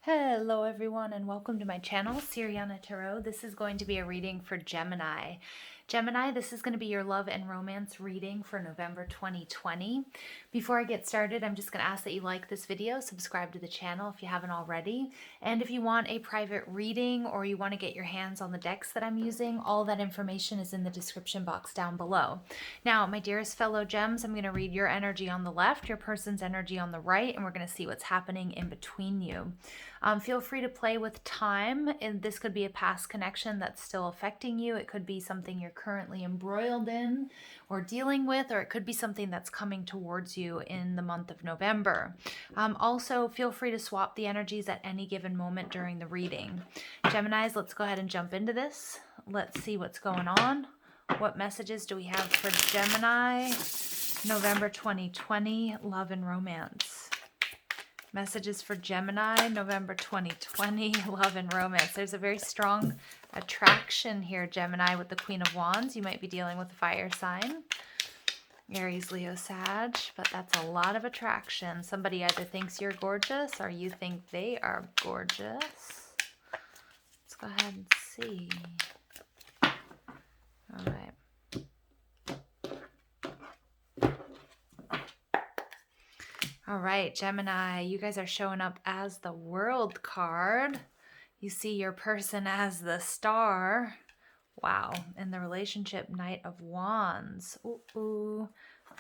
Hello everyone and welcome to my channel, Siriana Tarot. This is going to be a reading for Gemini. Gemini, this is going to be your love and romance reading for November 2020. Before I get started, I'm just going to ask that you like this video, subscribe to the channel if you haven't already, and if you want a private reading or you want to get your hands on the decks that I'm using, all that information is in the description box down below. Now, my dearest fellow gems, I'm going to read your energy on the left, your person's energy on the right, and we're going to see what's happening in between you. Feel free to play with time, and this could be a past connection that's still affecting you. It could be something you're currently embroiled in or dealing with, or it could be something that's coming towards you in the month of November. Also, feel free to swap the energies at any given moment during the reading. Geminis, let's go ahead and jump into this. Let's see what's going on. What messages do we have for Gemini, November 2020, love and romance? Messages for Gemini, November 2020, love and romance. There's a very strong attraction here, Gemini, with the Queen of Wands. You might be dealing with a fire sign, Aries, Leo, Sag, but that's a lot of attraction. Somebody either thinks you're gorgeous or you think they are gorgeous. Let's go ahead and see. All right. All right, Gemini, you guys are showing up as the World card. You see your person as the Star. Wow. And the relationship, Knight of Wands. Ooh.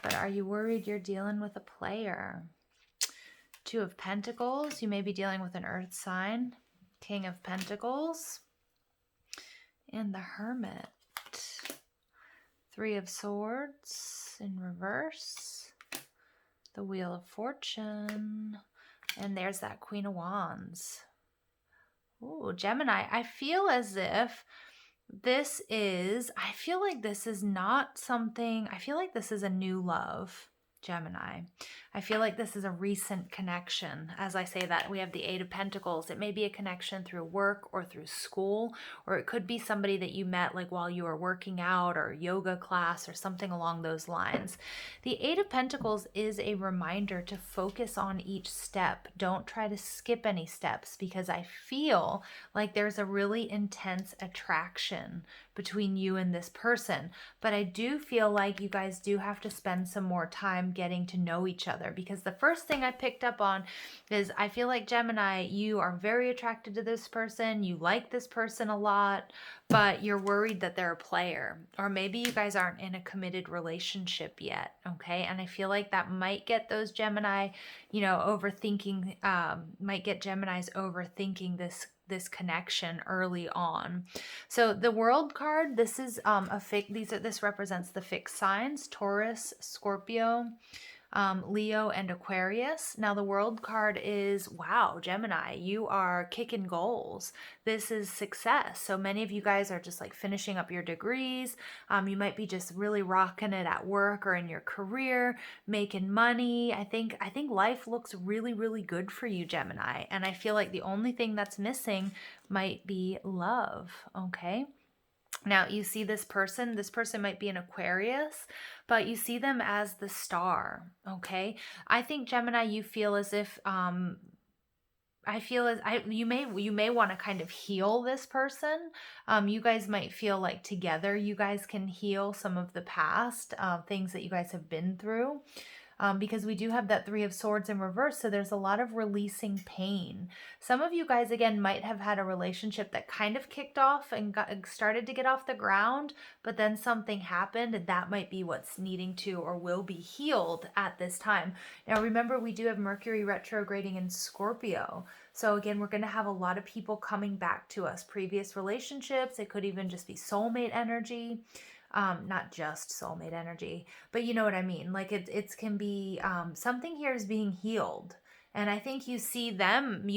But are you worried you're dealing with a player? Two of Pentacles. You may be dealing with an Earth sign. King of Pentacles. And the Hermit. Three of Swords in reverse. The Wheel of Fortune, and there's that Queen of Wands. Ooh, Gemini, I feel as if this is, I feel like this is not something, I feel like this is a new love, Gemini. I feel like this is a recent connection. As I say that, we have the Eight of Pentacles. It may be a connection through work or through school, or it could be somebody that you met like while you were working out or yoga class or something along those lines. The Eight of Pentacles is a reminder to focus on each step. Don't try to skip any steps, because I feel like there's a really intense attraction between you and this person. But I do feel like you guys do have to spend some more time getting to know each other, because the first thing I picked up on is I feel like, Gemini, you are very attracted to this person. You like this person a lot, but you're worried that they're a player, or maybe you guys aren't in a committed relationship yet. Okay. And I feel like that might get those Gemini, overthinking, might get Geminis overthinking this connection early on. So the World card, this is this represents the fixed signs: Taurus, Scorpio, Leo, and Aquarius. Now the World card is, wow, Gemini, you are kicking goals. This is success. So many of you guys are just like finishing up your degrees. You might be just really rocking it at work or in your career, making money. I think life looks really, really good for you, Gemini. And I feel like the only thing that's missing might be love. Okay. Now, you see this person might be an Aquarius, but you see them as the Star, okay? I think, Gemini, you feel as if, you may want to kind of heal this person. You guys might feel like together you guys can heal some of the past things that you guys have been through. Because we do have that Three of Swords in reverse, so there's a lot of releasing pain. Some of you guys, again, might have had a relationship that kind of kicked off and started to get off the ground, but then something happened, and that might be what's needing to or will be healed at this time. Now, remember, we do have Mercury retrograding in Scorpio. So again, we're going to have a lot of people coming back to us. Previous relationships, it could even just be soulmate energy. Not just soulmate energy, but you know what I mean? Like it can be, something here is being healed. And I think you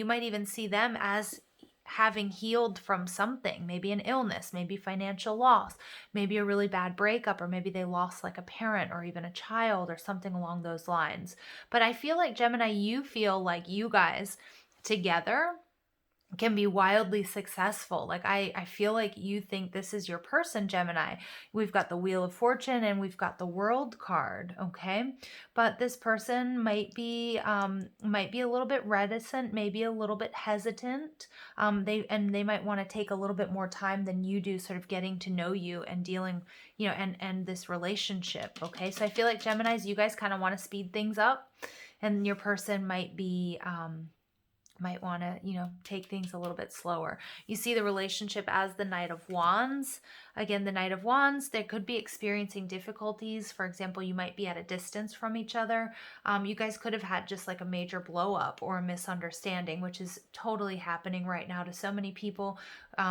might even see them as having healed from something, maybe an illness, maybe financial loss, maybe a really bad breakup, or maybe they lost like a parent or even a child or something along those lines. But I feel like, Gemini, you feel like you guys together can be wildly successful. Like I feel like you think this is your person, Gemini. We've got the Wheel of Fortune and we've got the World card, okay? But this person might be a little bit reticent, maybe a little bit hesitant. They might want to take a little bit more time than you do, sort of getting to know you and dealing, you know, and this relationship, okay? So I feel like Geminis, you guys kind of want to speed things up, and your person might be might want to, you know, take things a little bit slower. You see the relationship as the Knight of Wands. Again, the Knight of Wands, they could be experiencing difficulties. For example, you might be at a distance from each other. You guys could have had just like a major blow up or a misunderstanding, which is totally happening right now to so many people,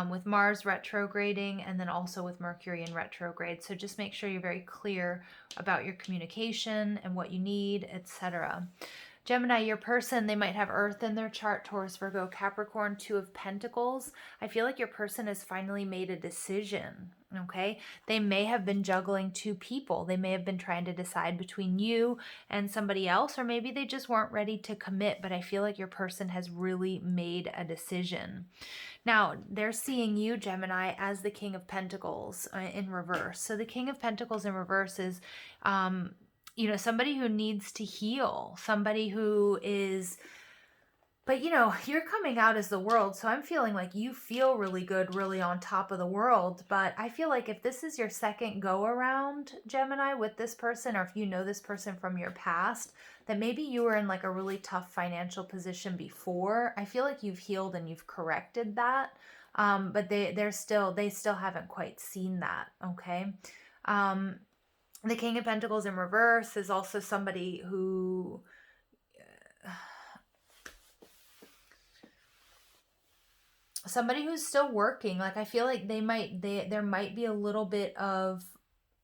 with Mars retrograding and then also with Mercury in retrograde. So just make sure you're very clear about your communication and what you need, etc. Gemini, your person, they might have Earth in their chart, Taurus, Virgo, Capricorn, Two of Pentacles. I feel like your person has finally made a decision, okay? They may have been juggling two people. They may have been trying to decide between you and somebody else, or maybe they just weren't ready to commit, but I feel like your person has really made a decision. Now, they're seeing you, Gemini, as the King of Pentacles in reverse. So the King of Pentacles in reverse is you know, somebody who needs to heal, somebody who is, but you know, you're coming out as the world. So I'm feeling like you feel really good, really on top of the world. But I feel like if this is your second go around, Gemini, with this person, or if you know this person from your past, that maybe you were in like a really tough financial position before. I feel like you've healed and you've corrected that. But they still haven't quite seen that. Okay. The King of Pentacles in reverse is also somebody who who's still working. Like I feel like there might be a little bit of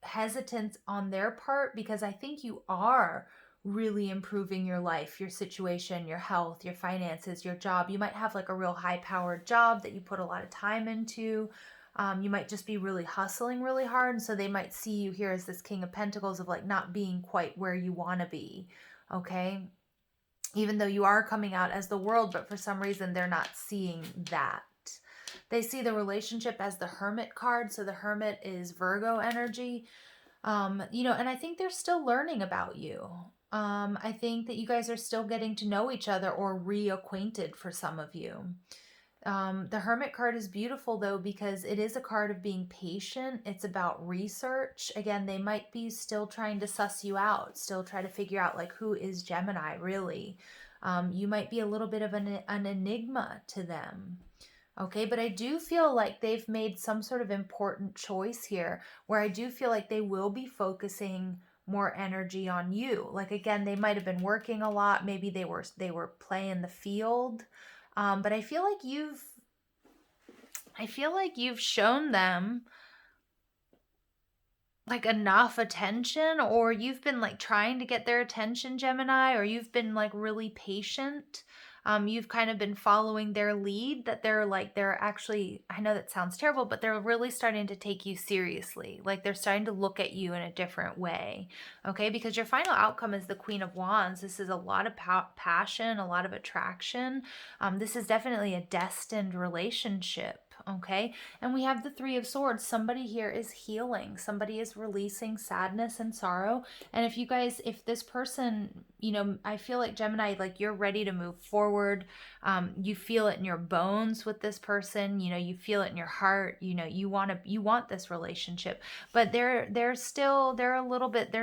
hesitance on their part, because I think you are really improving your life, your situation, your health, your finances, your job. You might have like a real high-powered job that you put a lot of time into. You might just be really hustling really hard. And so they might see you here as this King of Pentacles of like not being quite where you want to be. Okay. Even though you are coming out as the world, but for some reason they're not seeing that. They see the relationship as the Hermit card. So the Hermit is Virgo energy. You know, and I think they're still learning about you. I think that you guys are still getting to know each other or reacquainted for some of you. The Hermit card is beautiful though, because it is a card of being patient. It's about research. Again, they might be still trying to suss you out, still try to figure out like who is Gemini really. You might be a little bit of an enigma to them. Okay, but I do feel like they've made some sort of important choice here, where I do feel like they will be focusing more energy on you. Like again, they might have been working a lot. Maybe they were playing the field. But I feel like you've shown them like enough attention, or you've been like trying to get their attention, Gemini, or you've been like really patient. You've kind of been following their lead, that they're actually, I know that sounds terrible, but they're really starting to take you seriously. Like they're starting to look at you in a different way. Okay. Because your final outcome is the Queen of Wands. This is a lot of passion, a lot of attraction. This is definitely a destined relationship. Okay. And we have the Three of Swords. Somebody here is healing. Somebody is releasing sadness and sorrow. And if this person, you know, I feel like Gemini, like you're ready to move forward. You feel it in your bones with this person. You know, you feel it in your heart. You know, you want this relationship, but they're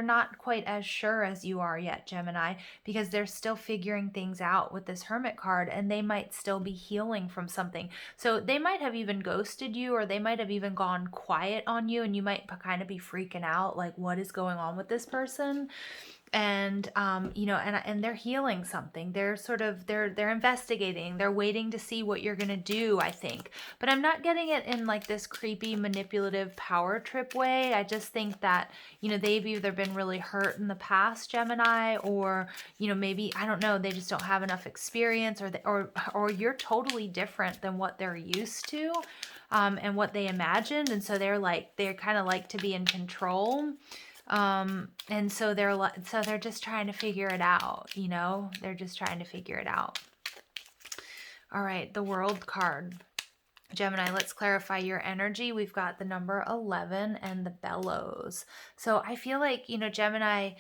not quite as sure as you are yet, Gemini, because they're still figuring things out with this Hermit card, and they might still be healing from something. So they might have even ghosted you, or they might have even gone quiet on you, and you might kind of be freaking out, like what is going on with this person? And you know, and they're healing something. They're investigating. They're waiting to see what you're gonna do, I think. But I'm not getting it in like this creepy manipulative power trip way. I just think that, you know, they've either been really hurt in the past, Gemini, or, you know, maybe, I don't know, they just don't have enough experience, or you're totally different than what they're used to, and what they imagined, and so they're kind of like to be in control. And so they're just trying to figure it out, you know, they're just trying to figure it out. All right, the World card. Gemini, let's clarify your energy. We've got the number 11 and the bellows. So I feel like, Gemini,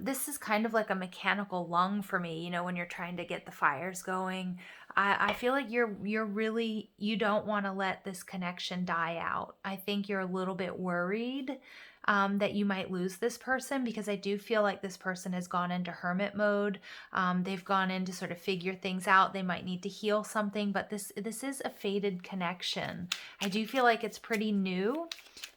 this is kind of like a mechanical lung for me, when you're trying to get the fires going. I feel like you don't want to let this connection die out. I think you're a little bit worried that you might lose this person, because I do feel like this person has gone into hermit mode. They've gone in to sort of figure things out. They might need to heal something, but this is a fated connection. I do feel like it's pretty new.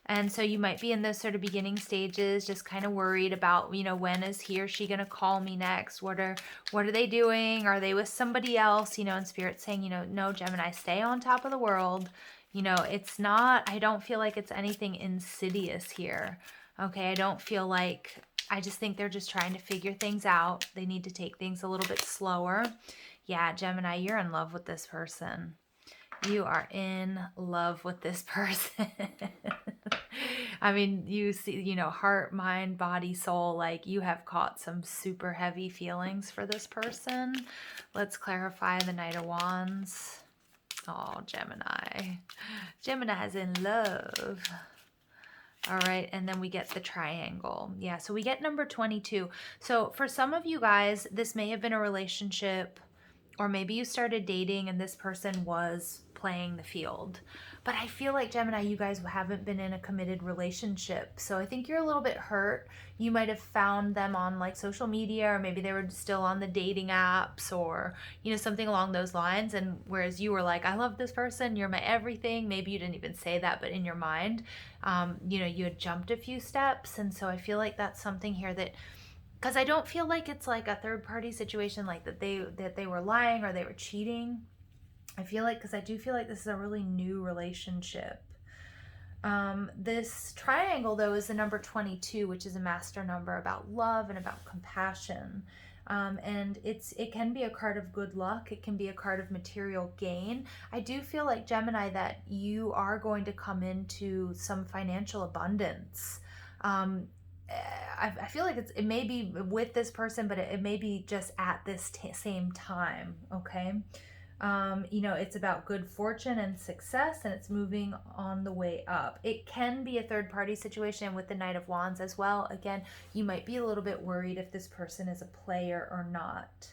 And so you might be in those sort of beginning stages, just kind of worried about, when is he or she going to call me next? What are they doing? Are they with somebody else? And Spirit's saying, no, Gemini, stay on top of the world. It's not, I don't feel like it's anything insidious here. Okay, I just think they're just trying to figure things out. They need to take things a little bit slower. Yeah, Gemini, you're in love with this person. You are in love with this person. I mean, you see, heart, mind, body, soul, like you have caught some super heavy feelings for this person. Let's clarify the Knight of Wands. Oh, Gemini. Gemini's in love. All right, and then we get the triangle. Yeah, so we get number 22. So for some of you guys, this may have been a relationship, or maybe you started dating and this person was playing the field. But I feel like, Gemini, you guys haven't been in a committed relationship. So I think you're a little bit hurt. You might have found them on like social media, or maybe they were still on the dating apps, or, something along those lines. And whereas you were like, I love this person, you're my everything. Maybe you didn't even say that, but in your mind, you had jumped a few steps. And so I feel like that's something here that, because I don't feel like it's like a third party situation, like that they were lying or they were cheating. I feel like, because I do feel like this is a really new relationship. This triangle, though, is the number 22, which is a master number about love and about compassion. And it can be a card of good luck. It can be a card of material gain. I do feel like, Gemini, that you are going to come into some financial abundance. I feel like it may be with this person, but it may be just at this same time, okay? It's about good fortune and success, and it's moving on the way up. It can be a third party situation with the Knight of Wands as well. Again, you might be a little bit worried if this person is a player or not.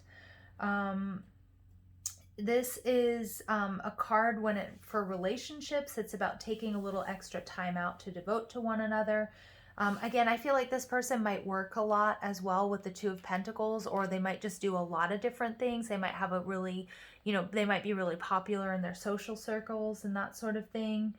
This is a card for relationships. It's about taking a little extra time out to devote to one another. Again, I feel like this person might work a lot as well with the Two of Pentacles, or they might just do a lot of different things. They might have a really, they might be really popular in their social circles and that sort of thing.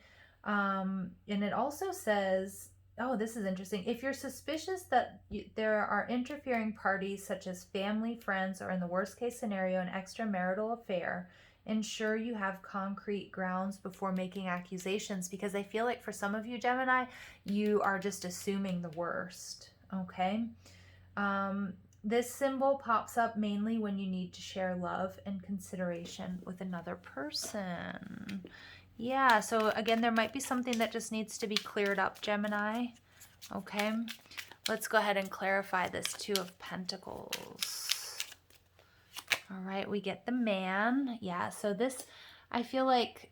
And it also says, oh, this is interesting. If you're suspicious that there are interfering parties such as family, friends, or in the worst case scenario, an extramarital affair, ensure you have concrete grounds before making accusations, because I feel like for some of you, Gemini, you are just assuming the worst, okay? This symbol pops up mainly when you need to share love and consideration with another person. Yeah, so again, there might be something that just needs to be cleared up, Gemini, okay? Let's go ahead and clarify this Two of Pentacles. All right, we get the Man. Yeah, so this, I feel like,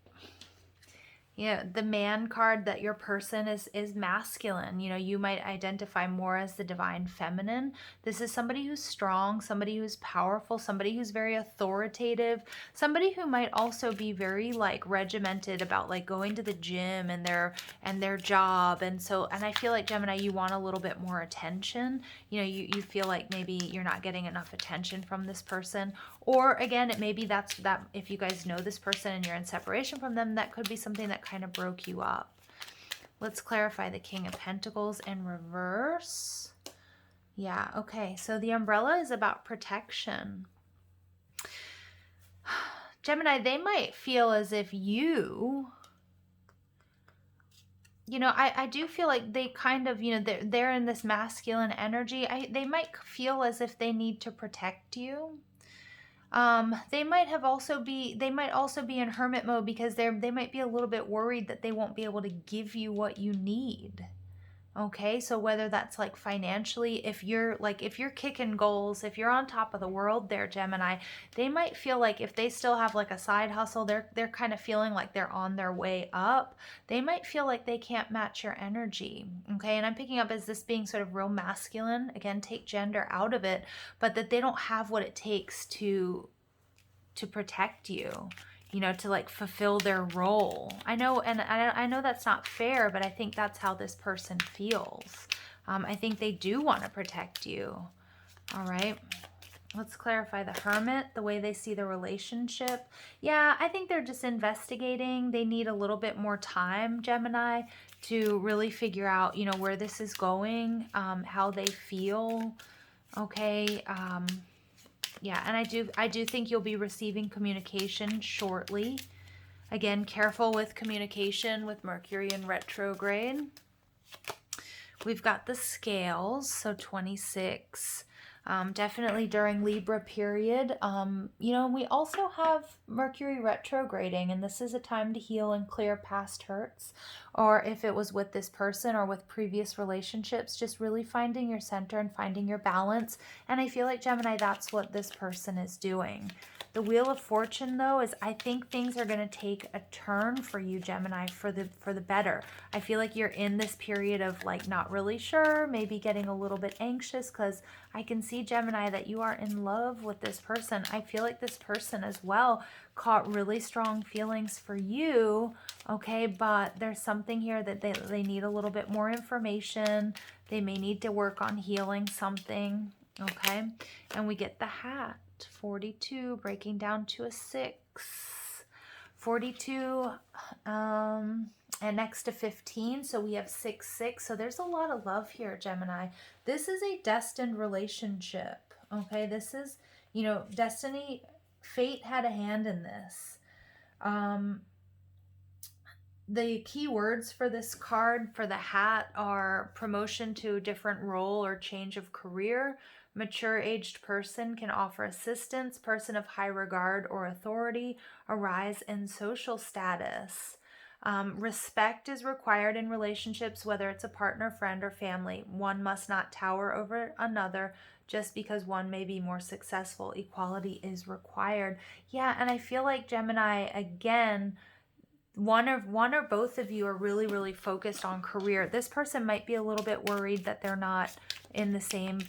the Man card, that your person is masculine. You might identify more as the divine feminine. This is somebody who's strong, somebody who's powerful, somebody who's very authoritative, somebody who might also be very like regimented about like going to the gym and their job. And I feel like, Gemini, you want a little bit more attention. You feel like maybe you're not getting enough attention from this person. Or again, it may be that if you guys know this person and you're in separation from them, that could be something that kind of broke you up. Let's clarify the King of Pentacles in reverse. Yeah, okay. So the umbrella is about protection. Gemini, they might feel as if I do feel like they kind of, they're in this masculine energy. They might feel as if they need to protect you. They might also be in hermit mode, because they might be a little bit worried that they won't be able to give you what you need. Okay, so whether that's like financially, if you're kicking goals, if you're on top of the world there, Gemini, they might feel like if they still have like a side hustle, they're kind of feeling like they're on their way up. They might feel like they can't match your energy. Okay, and I'm picking up as this being sort of real masculine. Again, take gender out of it, but that they don't have what it takes to protect you, you know, to like fulfill their role. I know, and I know that's not fair, but I think that's how this person feels. I think they do want to protect you. All right. Let's clarify the Hermit, the way they see the relationship. Yeah, I think they're just investigating. They need a little bit more time, Gemini, to really figure out, you know, where this is going, how they feel. Okay. Yeah, and I do think you'll be receiving communication shortly. Again, careful with communication with Mercury in retrograde. We've got the scales, so 26. Definitely during Libra period. You know, we also have Mercury retrograding, and this is a time to heal and clear past hurts. Or if it was with this person or with previous relationships, just really finding your center and finding your balance. And I feel like, Gemini, that's what this person is doing. The Wheel of Fortune, though, is I think things are going to take a turn for you, Gemini, for the better. I feel like you're in this period of like not really sure, maybe getting a little bit anxious, because I can see, Gemini, that you are in love with this person. I feel like this person as well caught really strong feelings for you, okay? But there's something here that they need a little bit more information. They may need to work on healing something, okay? And we get the hat. 42 breaking down to a 6. 42 and next to 15, so we have 6 6. So there's a lot of love here, Gemini. This is a destined relationship. Okay, this is, you know, destiny, fate had a hand in this. The key words for this card for the hat are promotion to a different role or change of career. Mature aged person can offer assistance. Person of high regard or authority. A rise in social status. Respect is required in relationships, whether it's a partner, friend, or family. One must not tower over another just because one may be more successful. Equality is required. Yeah, and I feel like, Gemini, again, one or both of you are really, really focused on career. This person might be a little bit worried that they're not in the same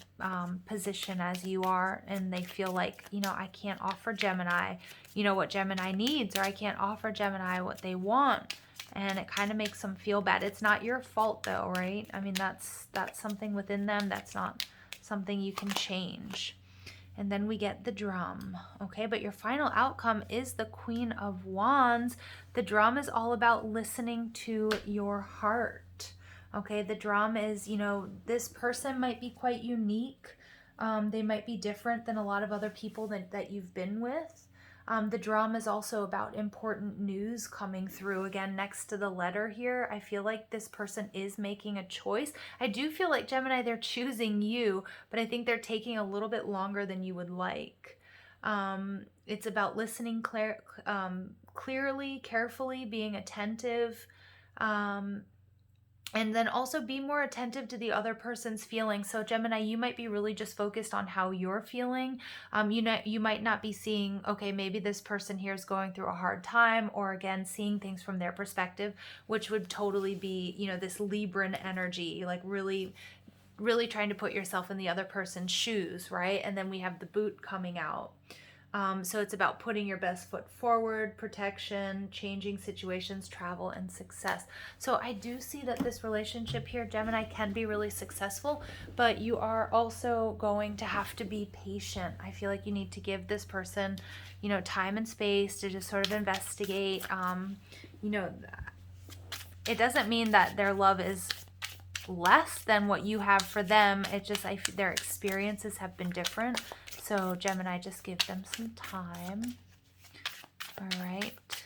position as you are, and they feel like, you know, I can't offer Gemini, you know, what Gemini needs, or I can't offer Gemini what they want, and it kind of makes them feel bad. It's not your fault though, right? I mean, that's something within them. That's not something you can change. And then we get the drum, okay? But your final outcome is the Queen of Wands. The drum is all about listening to your heart, okay? The drum is, you know, this person might be quite unique. They might be different than a lot of other people that you've been with. The drum is also about important news coming through. Again, next to the letter here, I feel like this person is making a choice. I do feel like, Gemini, they're choosing you, but I think they're taking a little bit longer than you would like. It's about listening clearly, carefully, being attentive. And then also be more attentive to the other person's feelings. So Gemini, you might be really just focused on how you're feeling. You might not be seeing, okay, maybe this person here is going through a hard time, or again, seeing things from their perspective, which would totally be, you know, this Libran energy, like really, really trying to put yourself in the other person's shoes, right? And then we have the boot coming out. So it's about putting your best foot forward, protection, changing situations, travel, and success. So I do see that this relationship here, Gemini, can be really successful, but you are also going to have to be patient. I feel like you need to give this person, you know, time and space to just sort of investigate. You know, it doesn't mean that their love is less than what you have for them. It's just their experiences have been different. So Gemini, just give them some time. All right.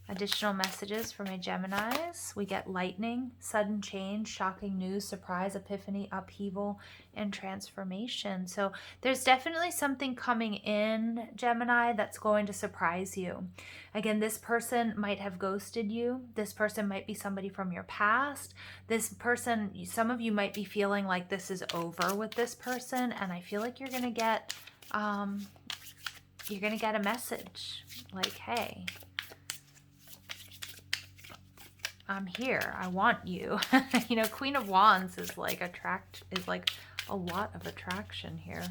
A additional messages for my Geminis. We get lightning, sudden change, shocking news, surprise, epiphany, upheaval, and transformation. So there's definitely something coming in, Gemini, that's going to surprise you. Again, this person might have ghosted you. This person might be somebody from your past. This person, some of you might be feeling like this is over with this person, and I feel like you're going to get a message like, hey, I'm here. I want you. You know, Queen of Wands is like a lot of attraction here.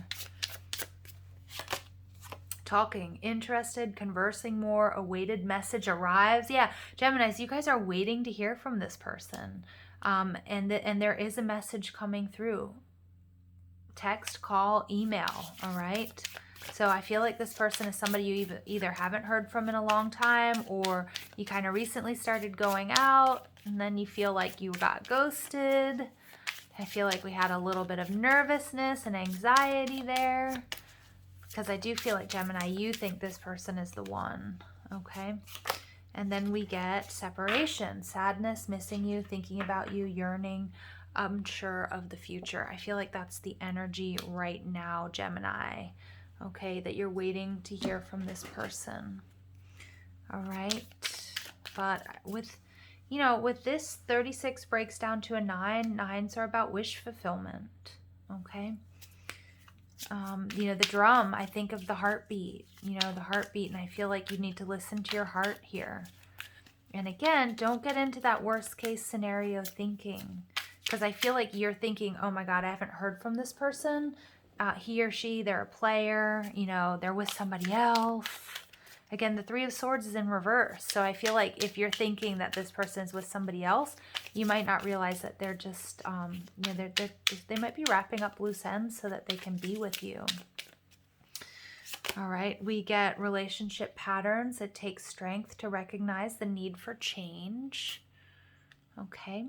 Talking, interested, conversing more, awaited message arrives. Yeah, Geminis, you guys are waiting to hear from this person. And there is a message coming through. Text, call, email, all right? So I feel like this person is somebody you either haven't heard from in a long time, or you kind of recently started going out and then you feel like you got ghosted. I feel like we had a little bit of nervousness and anxiety there, because I do feel like, Gemini, you think this person is the one, okay? And then we get separation, sadness, missing you, thinking about you, yearning, unsure of the future. I feel like that's the energy right now, Gemini, okay, that you're waiting to hear from this person. All right. But with, you know, with this, 36 breaks down to a 9. 9s are about wish fulfillment. Okay. You know, the drum, I think of the heartbeat, you know, the heartbeat, and I feel like you need to listen to your heart here. And again, don't get into that worst case scenario thinking, because I feel like you're thinking, oh my God, I haven't heard from this person. He or she, they're a player, you know, they're with somebody else. Again, the 3 of Swords is in reverse. So I feel like if you're thinking that this person is with somebody else, you might not realize that they're just, you know, they might be wrapping up loose ends so that they can be with you. All right, we get relationship patterns. It takes strength to recognize the need for change. Okay.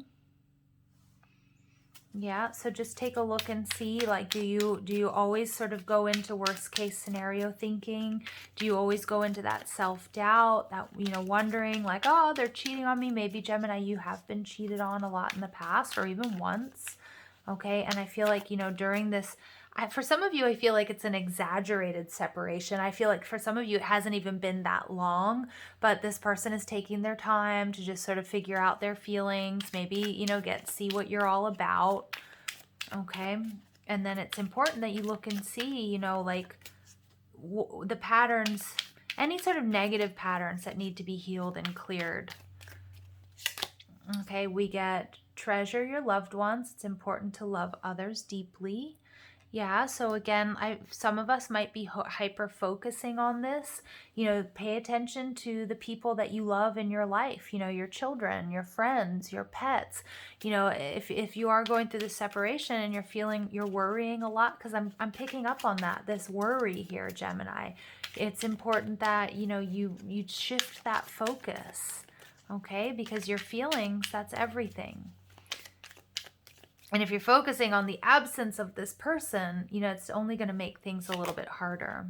Yeah, so just take a look and see, like, do you always sort of go into worst case scenario thinking? Do you always go into that self-doubt, that, you know, wondering like, oh, they're cheating on me? Maybe, Gemini, you have been cheated on a lot in the past, or even once. Okay, and I feel like, you know, during this, for some of you, I feel like it's an exaggerated separation. I feel like for some of you, it hasn't even been that long, but this person is taking their time to just sort of figure out their feelings, maybe, you know, see what you're all about, okay? And then it's important that you look and see, you know, like the patterns, any sort of negative patterns that need to be healed and cleared. Okay, we get treasure your loved ones. It's important to love others deeply. Yeah, so again, some of us might be hyper focusing on this. You know, pay attention to the people that you love in your life, you know, your children, your friends, your pets. You know, if you are going through the separation and you're worrying a lot, because I'm picking up on that, this worry here, Gemini. It's important that, you know, you shift that focus, okay? Because your feelings, that's everything. And if you're focusing on the absence of this person, you know, it's only going to make things a little bit harder.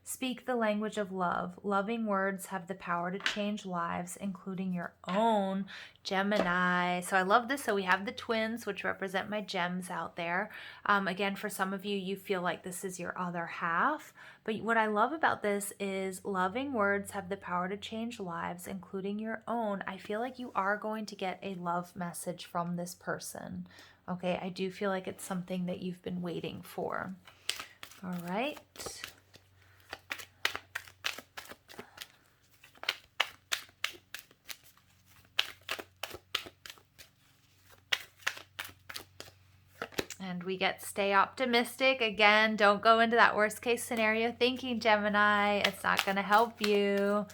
Speak the language of love. Loving words have the power to change lives, including your own, Gemini. So I love this. So we have the twins, which represent my gems out there. Again, for some of you, you feel like this is your other half. But what I love about this is loving words have the power to change lives, including your own. I feel like you are going to get a love message from this person. Okay, I do feel like it's something that you've been waiting for. All right. And we get stay optimistic. Again, don't go into that worst case scenario thinking, Gemini. It's not going to help you.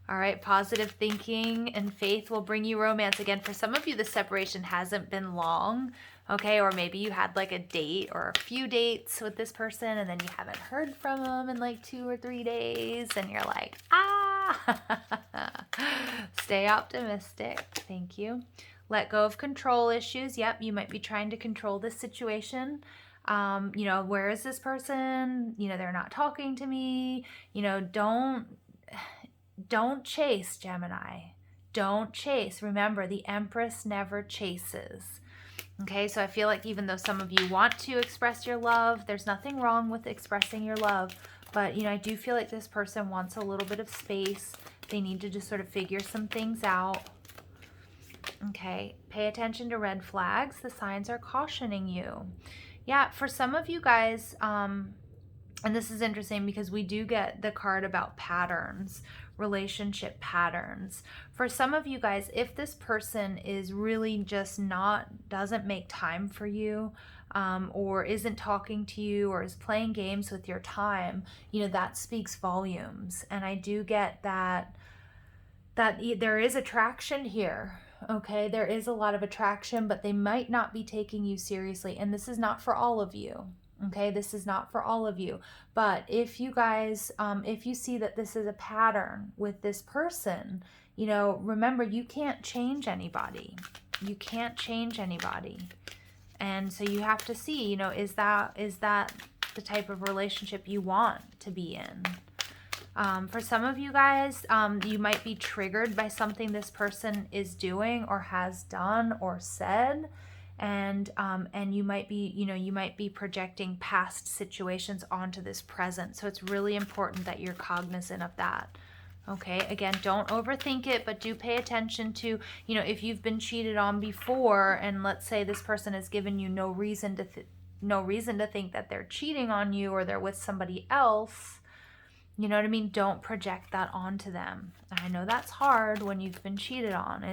All right, positive thinking and faith will bring you romance. Again, for some of you, the separation hasn't been long, okay? Or maybe you had like a date or a few dates with this person and then you haven't heard from them in like 2 or 3 days and you're like, ah! Stay optimistic. Thank you. Let go of control issues. Yep, you might be trying to control this situation. You know, where is this person? You know, they're not talking to me. You know, don't chase, Gemini. Don't chase. Remember, the Empress never chases. Okay, so I feel like even though some of you want to express your love, there's nothing wrong with expressing your love. But, I do feel like this person wants a little bit of space. They need to just sort of figure some things out. Okay, pay attention to red flags. The signs are cautioning you. Yeah, for some of you guys, and this is interesting because we do get the card about patterns, relationship patterns. For some of you guys, if this person is really just doesn't make time for you, or isn't talking to you, or is playing games with your time, that speaks volumes. And I do get that there is attraction here. Okay, there is a lot of attraction, but they might not be taking you seriously. And this is not for all of you. Okay, this is not for all of you. But if you guys, if you see that this is a pattern with this person, remember, you can't change anybody. You can't change anybody. And so you have to see, is that the type of relationship you want to be in? For some of you guys, you might be triggered by something this person is doing or has done or said, and you might be projecting past situations onto this present. So it's really important that you're cognizant of that. Okay, again, don't overthink it, but do pay attention to, if you've been cheated on before, and let's say this person has given you no reason to think that they're cheating on you or they're with somebody else. You know what I mean? Don't project that onto them. I know that's hard when you've been cheated on.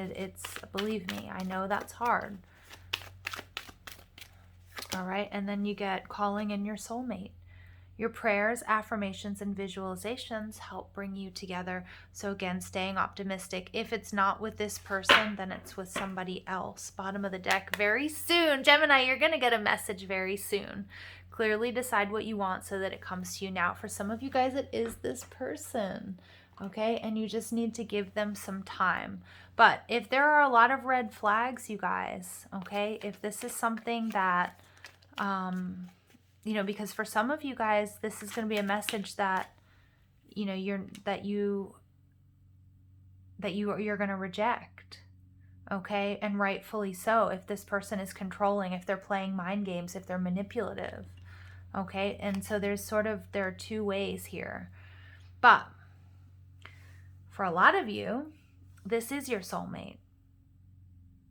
Believe me, I know that's hard. All right, and then you get calling in your soulmate. Your prayers, affirmations, and visualizations help bring you together. So again, staying optimistic. If it's not with this person, then it's with somebody else. Bottom of the deck, very soon. Gemini, you're going to get a message very soon. Clearly decide what you want so that it comes to you now. For some of you guys, it is this person, okay? And you just need to give them some time. But if there are a lot of red flags, you guys, okay? If this is something that, because for some of you guys, this is going to be a message that, you're going to reject. Okay, and rightfully so. If this person is controlling, if they're playing mind games, if they're manipulative. Okay, and so there are two ways here. But for a lot of you, this is your soulmate.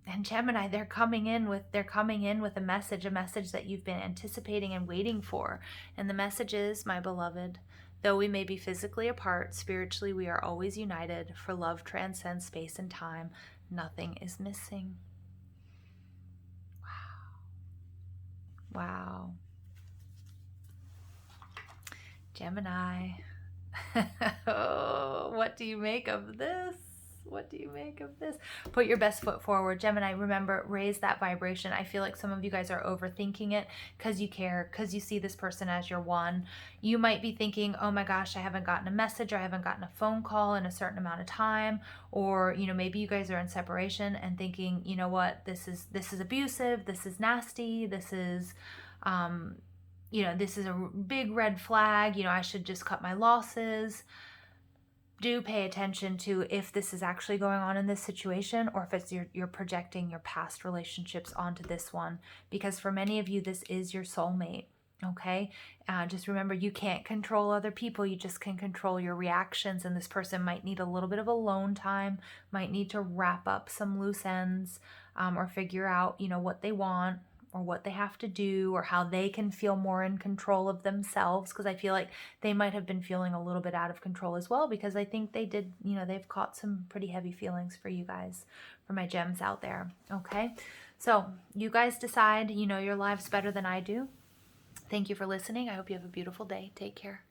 And Gemini, they're coming in with a message that you've been anticipating and waiting for. And the message is, my beloved, though we may be physically apart, spiritually we are always united, for love transcends space and time. Nothing is missing. Wow. Wow. Gemini. Oh, what do you make of this? What do you make of this? Put your best foot forward. Gemini, remember, raise that vibration. I feel like some of you guys are overthinking it because you care, because you see this person as your one. You might be thinking, oh my gosh, I haven't gotten a message, or I haven't gotten a phone call in a certain amount of time. Or, maybe you guys are in separation and thinking, you know what, this is abusive, this is nasty, this is, this is a big red flag, I should just cut my losses. Do pay attention to if this is actually going on in this situation, or if it's you're projecting your past relationships onto this one. Because for many of you, this is your soulmate, okay? Just remember, you can't control other people. You just can control your reactions, and this person might need a little bit of alone time, might need to wrap up some loose ends, or figure out, what they want, or what they have to do, or how they can feel more in control of themselves, because I feel like they might have been feeling a little bit out of control as well, because I think they did, they've caught some pretty heavy feelings for you guys, for my gems out there, okay? So you guys decide, your lives better than I do. Thank you for listening. I hope you have a beautiful day. Take care.